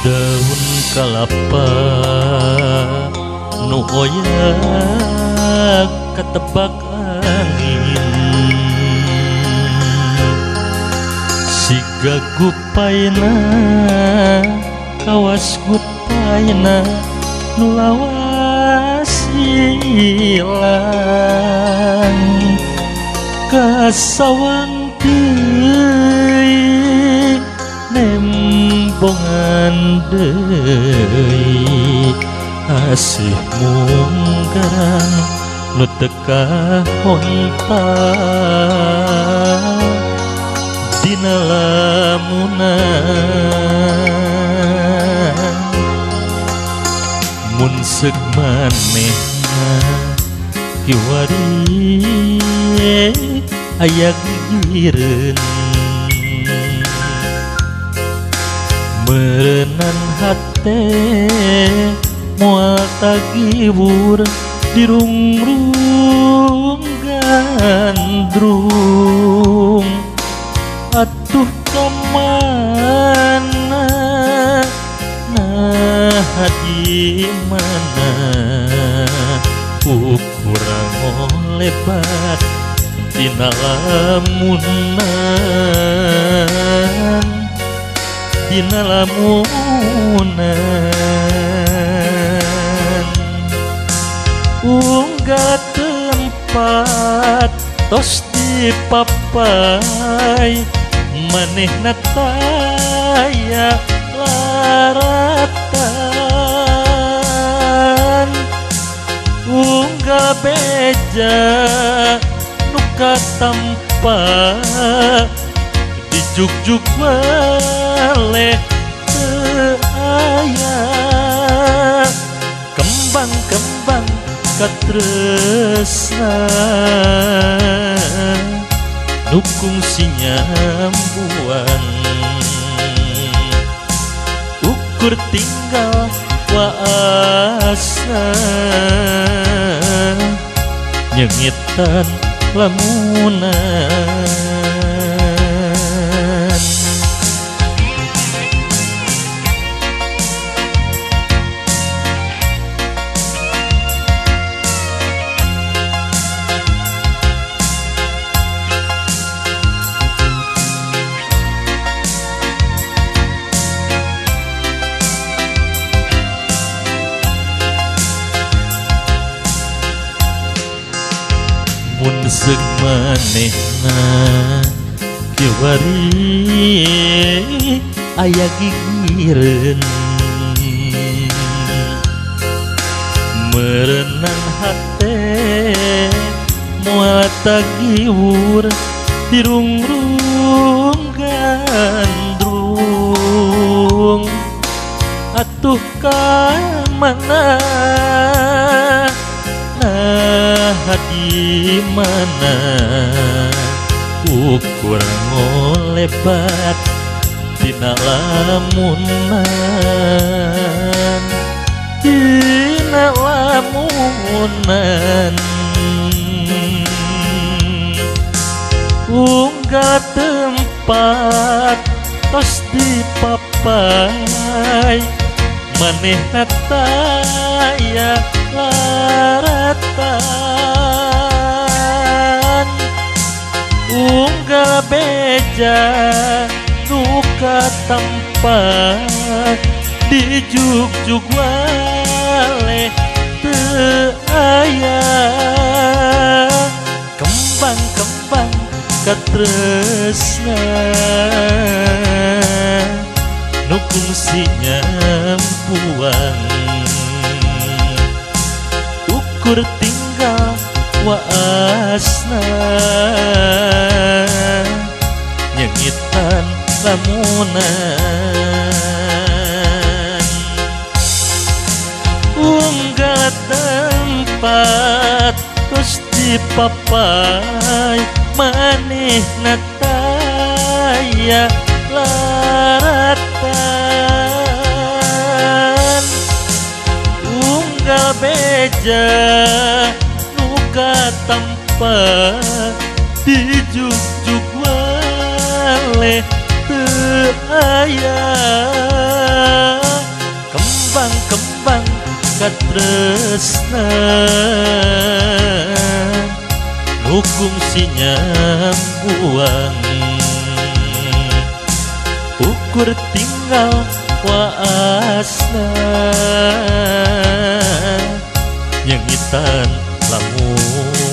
Daun kalapa nu oyak katebak angin siga gupayna kawas gupayna nu lawas ilang kasawang teuy nembongan deui asih munggarang nu teka honta dina lamunan mun seuk manehna kiwari aya gigireun merenan hate moal tagibur di rungrung gandrung atuh kamana nah di mana ukurang lebat dina lamunan dina lamunan unggal tempat tos dipapai manehna taya laratan unggal beja nu katampa dijuk-juk waleh teu aya kembang-kembang katresna nu kungsi nyambuan ukur tinggal waasa nyengitan lamunan mun seuk manehna kiwari aya gigireun merenan hate moal tagiwur di rungrung gandrung atuh ka mana di mana ukur ngolebat dina lamunan dina lamunan unggal tempat tos dipapai manehna taya laratan unggal beja nuka tampak dijuk-juk waleh teu aya kembang-kembang katresna nu kungsi nyampuan ukur tinggal waasna nyengitan lamunan unggal tempat terus dipapai manehna taya laratan wajah nuka tanpa dijuk-juk wale aya kembang-kembang katresna nukung sinyam buang ukur tinggal waasna nyengitan lamunan